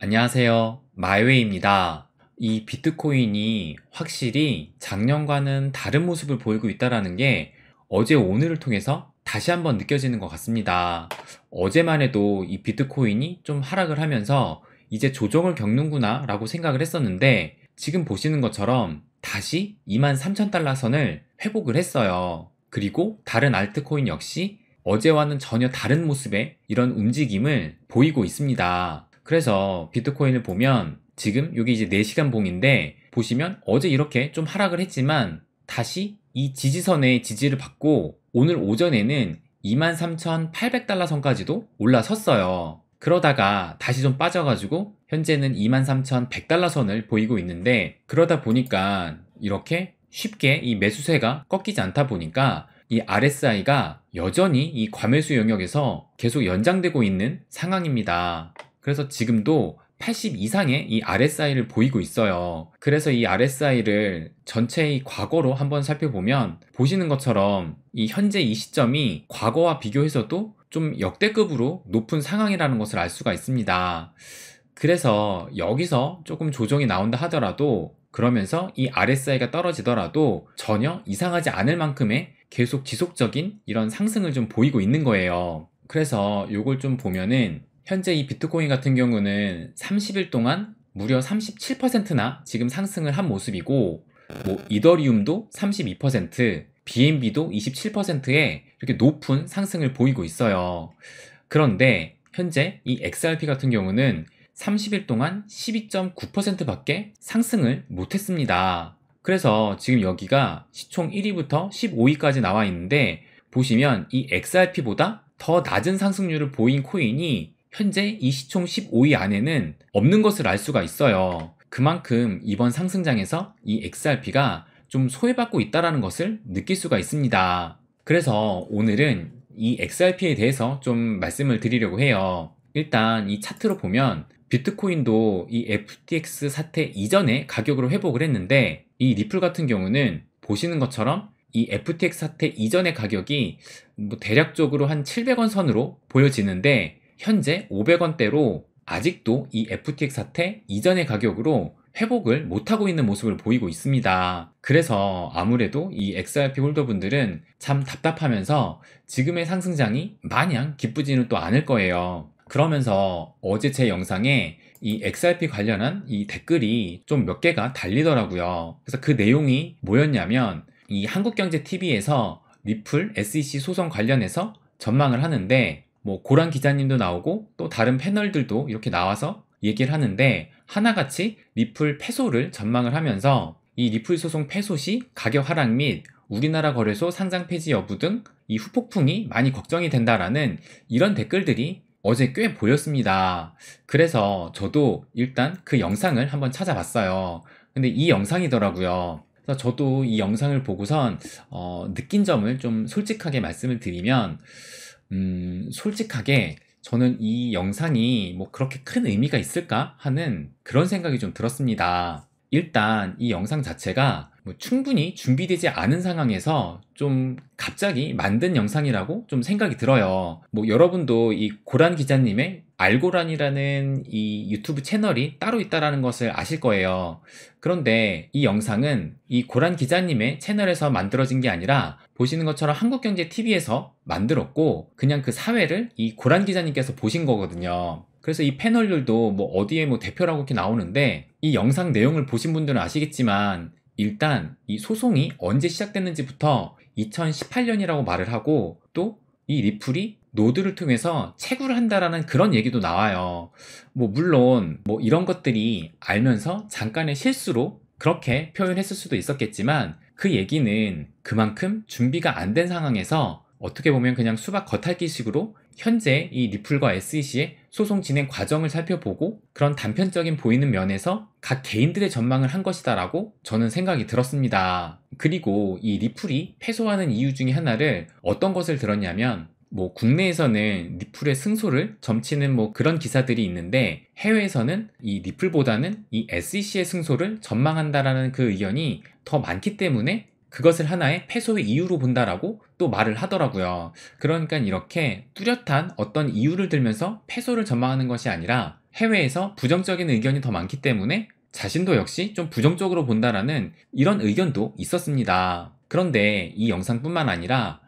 안녕하세요. 마이웨이입니다. 이 비트코인이 확실히 작년과는 다른 모습을 보이고 있다는 게 어제 오늘을 통해서 다시 한번 느껴지는 것 같습니다. 어제만 해도 이 비트코인이 좀 하락을 하면서 이제 조정을 겪는구나 라고 생각을 했었는데 지금 보시는 것처럼 다시 23,000달러 선을 회복을 했어요. 그리고 다른 알트코인 역시 어제와는 전혀 다른 모습의 이런 움직임을 보이고 있습니다. 그래서 비트코인을 보면 지금 여기 이제 4시간 봉인데 보시면 어제 이렇게 좀 하락을 했지만 다시 이 지지선의 지지를 받고 오늘 오전에는 23,800달러 선까지도 올라섰어요. 그러다가 다시 좀 빠져가지고 현재는 23,100달러 선을 보이고 있는데 그러다 보니까 이렇게 쉽게 이 매수세가 꺾이지 않다 보니까 이 RSI가 여전히 이 과매수 영역에서 계속 연장되고 있는 상황입니다. 그래서 지금도 80 이상의 이 RSI를 보이고 있어요. 그래서 이 RSI를 전체의 과거로 한번 살펴보면 보시는 것처럼 이 현재 이 시점이 과거와 비교해서도 좀 역대급으로 높은 상황이라는 것을 알 수가 있습니다. 그래서 여기서 조금 조정이 나온다 하더라도 그러면서 이 RSI가 떨어지더라도 전혀 이상하지 않을 만큼의 계속 지속적인 이런 상승을 좀 보이고 있는 거예요. 그래서 이걸 좀 보면은 현재 이 비트코인 같은 경우는 30일 동안 무려 37%나 지금 상승을 한 모습이고 뭐 이더리움도 32%, BNB도 27%의 이렇게 높은 상승을 보이고 있어요. 그런데 현재 이 XRP 같은 경우는 30일 동안 12.9%밖에 상승을 못했습니다. 그래서 지금 여기가 시총 1위부터 15위까지 나와 있는데 보시면 이 XRP보다 더 낮은 상승률을 보인 코인이 현재 이 시총 15위 안에는 없는 것을 알 수가 있어요. 그만큼 이번 상승장에서 이 XRP가 좀 소외받고 있다는 것을 느낄 수가 있습니다. 그래서 오늘은 이 XRP에 대해서 좀 말씀을 드리려고 해요. 일단 이 차트로 보면 비트코인도 이 FTX 사태 이전의 가격으로 회복을 했는데 이 리플 같은 경우는 보시는 것처럼 이 FTX 사태 이전의 가격이 뭐 대략적으로 한 700원 선으로 보여지는데 현재 500원대로 아직도 이 FTX 사태 이전의 가격으로 회복을 못하고 있는 모습을 보이고 있습니다. 그래서 아무래도 이 XRP 홀더분들은 참 답답하면서 지금의 상승장이 마냥 기쁘지는 또 않을 거예요. 그러면서 어제 제 영상에 이 XRP 관련한 이 댓글이 좀 몇 개가 달리더라고요. 그래서 그 내용이 뭐였냐면 이 한국경제TV에서 리플 SEC 소송 관련해서 전망을 하는데 뭐 고란 기자님도 나오고 또 다른 패널들도 이렇게 나와서 얘기를 하는데 하나같이 리플 패소를 전망을 하면서 이 리플 소송 패소 시 가격 하락 및 우리나라 거래소 상장 폐지 여부 등 이 후폭풍이 많이 걱정이 된다라는 이런 댓글들이 어제 꽤 보였습니다. 그래서 저도 일단 그 영상을 한번 찾아봤어요. 근데 이 영상이더라고요. 그래서 저도 이 영상을 보고선 느낀 점을 좀 솔직하게 말씀을 드리면 솔직하게 저는 이 영상이 뭐 그렇게 큰 의미가 있을까 하는 그런 생각이 좀 들었습니다. 일단 이 영상 자체가 뭐 충분히 준비되지 않은 상황에서 좀 갑자기 만든 영상이라고 좀 생각이 들어요. 뭐 여러분도 이 고란 기자님의 알고란이라는 이 유튜브 채널이 따로 있다라는 것을 아실 거예요. 그런데 이 영상은 이 고란 기자님의 채널에서 만들어진 게 아니라 보시는 것처럼 한국경제TV에서 만들었고 그냥 그 사회를 이 고란 기자님께서 보신 거거든요. 그래서 이 패널들도 뭐 어디에 뭐 대표라고 이렇게 나오는데 이 영상 내용을 보신 분들은 아시겠지만 일단 이 소송이 언제 시작됐는지부터 2018년이라고 말을 하고 또 이 리플이 노드를 통해서 채굴을 한다라는 그런 얘기도 나와요. 뭐 물론 뭐 이런 것들이 알면서 잠깐의 실수로 그렇게 표현했을 수도 있었겠지만 그 얘기는 그만큼 준비가 안 된 상황에서 어떻게 보면 그냥 수박 겉핥기식으로 현재 이 리플과 SEC의 소송 진행 과정을 살펴보고 그런 단편적인 보이는 면에서 각 개인들의 전망을 한 것이다라고 저는 생각이 들었습니다. 그리고 이 리플이 패소하는 이유 중에 하나를 어떤 것을 들었냐면 뭐 국내에서는 리플의 승소를 점치는 뭐 그런 기사들이 있는데 해외에서는 이 리플보다는 이 SEC의 승소를 전망한다라는 그 의견이 더 많기 때문에 그것을 하나의 패소의 이유로 본다라고 또 말을 하더라고요. 그러니까 이렇게 뚜렷한 어떤 이유를 들면서 패소를 전망하는 것이 아니라 해외에서 부정적인 의견이 더 많기 때문에 자신도 역시 좀 부정적으로 본다라는 이런 의견도 있었습니다. 그런데 이 영상뿐만 아니라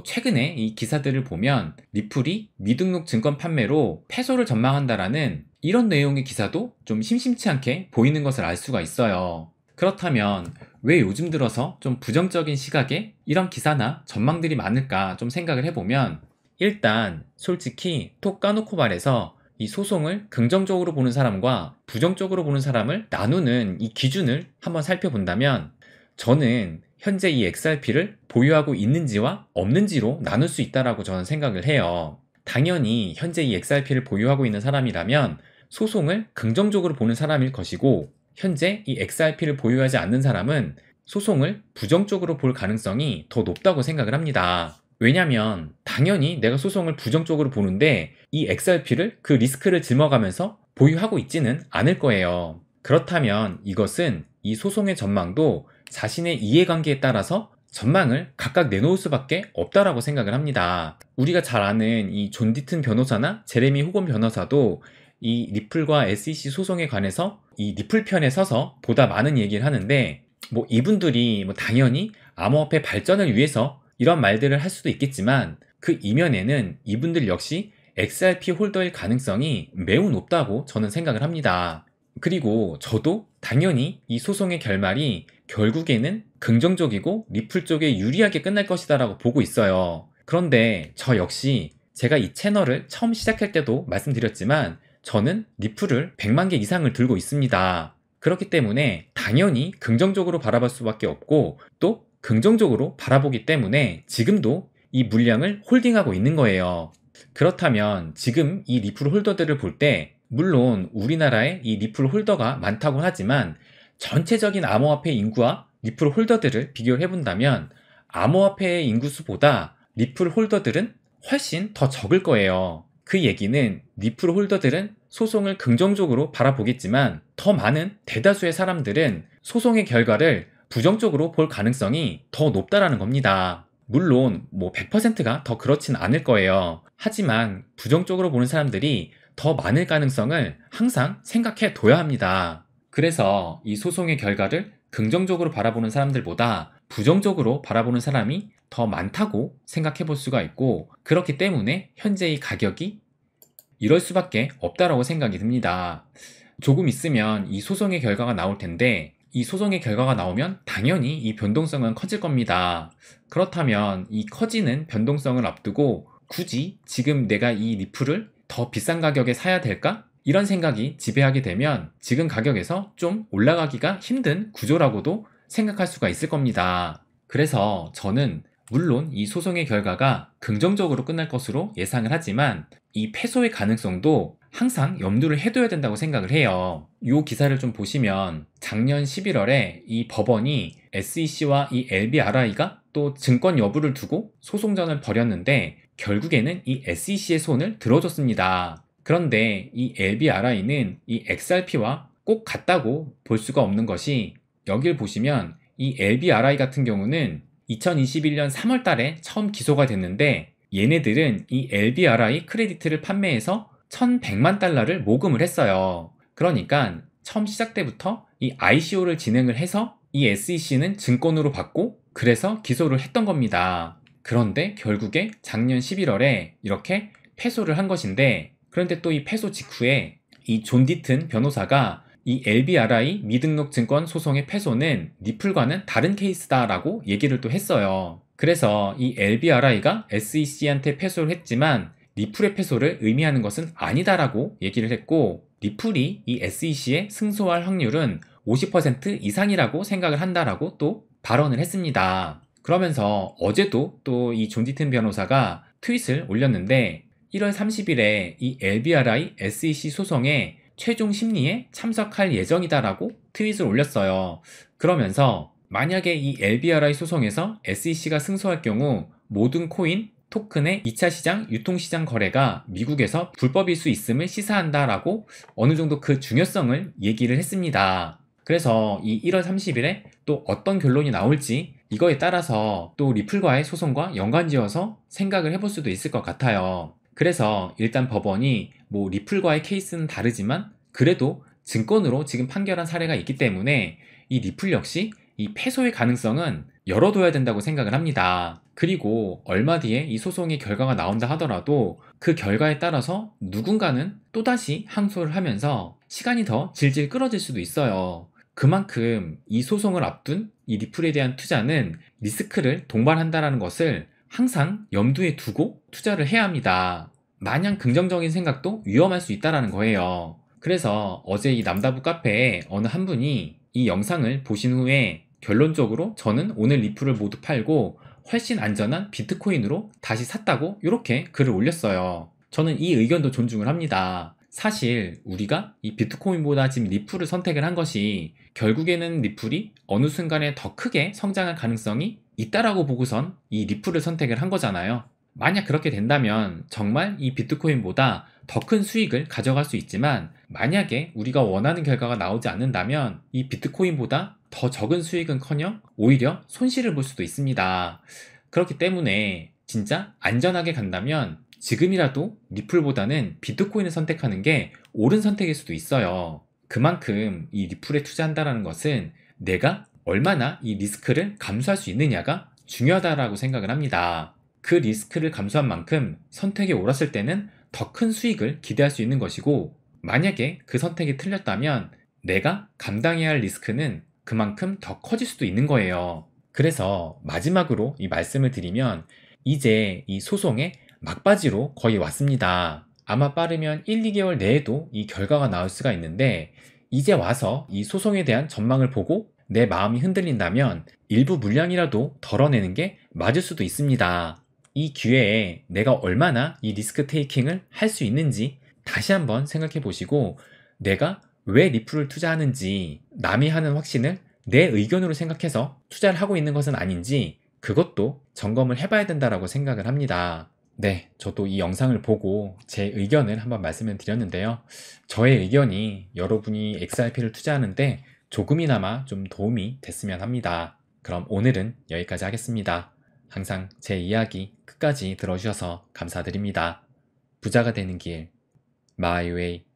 최근에 이 기사들을 보면 리플이 미등록 증권 판매로 패소를 전망한다라는 이런 내용의 기사도 좀 심심치 않게 보이는 것을 알 수가 있어요. 그렇다면 왜 요즘 들어서 좀 부정적인 시각에 이런 기사나 전망들이 많을까 좀 생각을 해보면, 일단 솔직히 톡 까놓고 말해서 이 소송을 긍정적으로 보는 사람과 부정적으로 보는 사람을 나누는 이 기준을 한번 살펴본다면, 저는 현재 이 XRP를 보유하고 있는지와 없는지로 나눌 수 있다라고 저는 생각을 해요. 당연히 현재 이 XRP를 보유하고 있는 사람이라면 소송을 긍정적으로 보는 사람일 것이고, 현재 이 XRP를 보유하지 않는 사람은 소송을 부정적으로 볼 가능성이 더 높다고 생각을 합니다. 왜냐면 당연히 내가 소송을 부정적으로 보는데 이 XRP를 그 리스크를 짊어가면서 보유하고 있지는 않을 거예요. 그렇다면 이것은 이 소송의 전망도 자신의 이해관계에 따라서 전망을 각각 내놓을 수밖에 없다라고 생각을 합니다. 우리가 잘 아는 이 존 디튼 변호사나 제레미 호건 변호사도 이 리플과 SEC 소송에 관해서 이 리플 편에 서서 보다 많은 얘기를 하는데, 이분들이 당연히 암호화폐 발전을 위해서 이런 말들을 할 수도 있겠지만 그 이면에는 이분들 역시 XRP 홀더일 가능성이 매우 높다고 저는 생각을 합니다. 그리고 저도 당연히 이 소송의 결말이 결국에는 긍정적이고 리플 쪽에 유리하게 끝날 것이다 라고 보고 있어요. 그런데 저 역시 제가 이 채널을 처음 시작할 때도 말씀드렸지만 저는 리플을 100만 개 이상을 들고 있습니다. 그렇기 때문에 당연히 긍정적으로 바라볼 수밖에 없고 또 긍정적으로 바라보기 때문에 지금도 이 물량을 홀딩하고 있는 거예요. 그렇다면 지금 이 리플 홀더들을 볼 때 물론 우리나라에 이 리플 홀더가 많다고 하지만 전체적인 암호화폐 인구와 리플 홀더들을 비교를 해본다면 암호화폐의 인구수보다 리플 홀더들은 훨씬 더 적을 거예요. 그 얘기는 리플 홀더들은 소송을 긍정적으로 바라보겠지만 더 많은 대다수의 사람들은 소송의 결과를 부정적으로 볼 가능성이 더 높다라는 겁니다. 물론 100%가 더 그렇진 않을 거예요. 하지만 부정적으로 보는 사람들이 더 많을 가능성을 항상 생각해 둬야 합니다. 그래서 이 소송의 결과를 긍정적으로 바라보는 사람들보다 부정적으로 바라보는 사람이 더 많다고 생각해 볼 수가 있고, 그렇기 때문에 현재 이 가격이 이럴 수밖에 없다라고 생각이 듭니다. 조금 있으면 이 소송의 결과가 나올 텐데 이 소송의 결과가 나오면 당연히 이 변동성은 커질 겁니다. 그렇다면 이 커지는 변동성을 앞두고 굳이 지금 내가 이 리플을 더 비싼 가격에 사야 될까? 이런 생각이 지배하게 되면 지금 가격에서 좀 올라가기가 힘든 구조라고도 생각할 수가 있을 겁니다. 그래서 저는 물론 이 소송의 결과가 긍정적으로 끝날 것으로 예상을 하지만 이 패소의 가능성도 항상 염두를 해둬야 된다고 생각을 해요. 이 기사를 좀 보시면 작년 11월에 이 법원이 SEC와 이 LBRI가 또 증권 여부를 두고 소송전을 벌였는데 결국에는 이 SEC의 손을 들어줬습니다. 그런데 이 LBRI는 이 XRP와 꼭 같다고 볼 수가 없는 것이, 여길 보시면 이 LBRI 같은 경우는 2021년 3월 달에 처음 기소가 됐는데 얘네들은 이 LBRI 크레디트를 판매해서 1100만 달러를 모금을 했어요. 그러니까 처음 시작 때부터 이 ICO를 진행을 해서 이 SEC는 증권으로 받고 그래서 기소를 했던 겁니다. 그런데 결국에 작년 11월에 이렇게 패소를 한 것인데, 그런데 또 이 패소 직후에 이 존 디튼 변호사가 이 LBRI 미등록 증권 소송의 패소는 리플과는 다른 케이스다라고 얘기를 또 했어요. 그래서 이 LBRI가 SEC한테 패소를 했지만 리플의 패소를 의미하는 것은 아니다라고 얘기를 했고, 리플이 이 SEC에 승소할 확률은 50% 이상이라고 생각을 한다라고 또 발언을 했습니다. 그러면서 어제도 또 이 존 디튼 변호사가 트윗을 올렸는데 1월 30일에 이 LBRI SEC 소송에 최종 심리에 참석할 예정이다라고 트윗을 올렸어요. 그러면서 만약에 이 LBRI 소송에서 SEC가 승소할 경우 모든 코인, 토큰의 2차 시장, 유통시장 거래가 미국에서 불법일 수 있음을 시사한다라고 어느 정도 그 중요성을 얘기를 했습니다. 그래서 이 1월 30일에 또 어떤 결론이 나올지 이거에 따라서 또 리플과의 소송과 연관지어서 생각을 해볼 수도 있을 것 같아요. 그래서 일단 법원이 뭐 리플과의 케이스는 다르지만 그래도 증권으로 지금 판결한 사례가 있기 때문에 이 리플 역시 이 패소의 가능성은 열어둬야 된다고 생각을 합니다. 그리고 얼마 뒤에 이 소송의 결과가 나온다 하더라도 그 결과에 따라서 누군가는 또다시 항소를 하면서 시간이 더 질질 끌어질 수도 있어요. 그만큼 이 소송을 앞둔 이 리플에 대한 투자는 리스크를 동반한다는 것을 항상 염두에 두고 투자를 해야 합니다. 마냥 긍정적인 생각도 위험할 수 있다는 거예요. 그래서 어제 이 남다부 카페에 어느 한 분이 이 영상을 보신 후에 결론적으로 저는 오늘 리플을 모두 팔고 훨씬 안전한 비트코인으로 다시 샀다고 이렇게 글을 올렸어요. 저는 이 의견도 존중을 합니다. 사실 우리가 이 비트코인보다 지금 리플을 선택을 한 것이 결국에는 리플이 어느 순간에 더 크게 성장할 가능성이 있다라고 보고선 이 리플을 선택을 한 거잖아요. 만약 그렇게 된다면 정말 이 비트코인보다 더 큰 수익을 가져갈 수 있지만 만약에 우리가 원하는 결과가 나오지 않는다면 이 비트코인보다 더 적은 수익은커녕 오히려 손실을 볼 수도 있습니다. 그렇기 때문에 진짜 안전하게 간다면 지금이라도 리플보다는 비트코인을 선택하는 게 옳은 선택일 수도 있어요. 그만큼 이 리플에 투자한다는 것은 내가 얼마나 이 리스크를 감수할 수 있느냐가 중요하다라고 생각을 합니다. 그 리스크를 감수한 만큼 선택이 옳았을 때는 더 큰 수익을 기대할 수 있는 것이고 만약에 그 선택이 틀렸다면 내가 감당해야 할 리스크는 그만큼 더 커질 수도 있는 거예요. 그래서 마지막으로 이 말씀을 드리면 이제 이 소송의 막바지로 거의 왔습니다. 아마 빠르면 1, 2개월 내에도 이 결과가 나올 수가 있는데 이제 와서 이 소송에 대한 전망을 보고 내 마음이 흔들린다면 일부 물량이라도 덜어내는 게 맞을 수도 있습니다. 이 기회에 내가 얼마나 이 리스크 테이킹을 할 수 있는지 다시 한번 생각해 보시고 내가 왜 리플을 투자하는지 남이 하는 확신을 내 의견으로 생각해서 투자를 하고 있는 것은 아닌지 그것도 점검을 해봐야 된다라고 생각을 합니다. 네, 저도 이 영상을 보고 제 의견을 한번 말씀을 드렸는데요. 저의 의견이 여러분이 XRP를 투자하는데 조금이나마 좀 도움이 됐으면 합니다. 그럼 오늘은 여기까지 하겠습니다. 항상 제 이야기 끝까지 들어주셔서 감사드립니다. 부자가 되는 길, 마이웨이.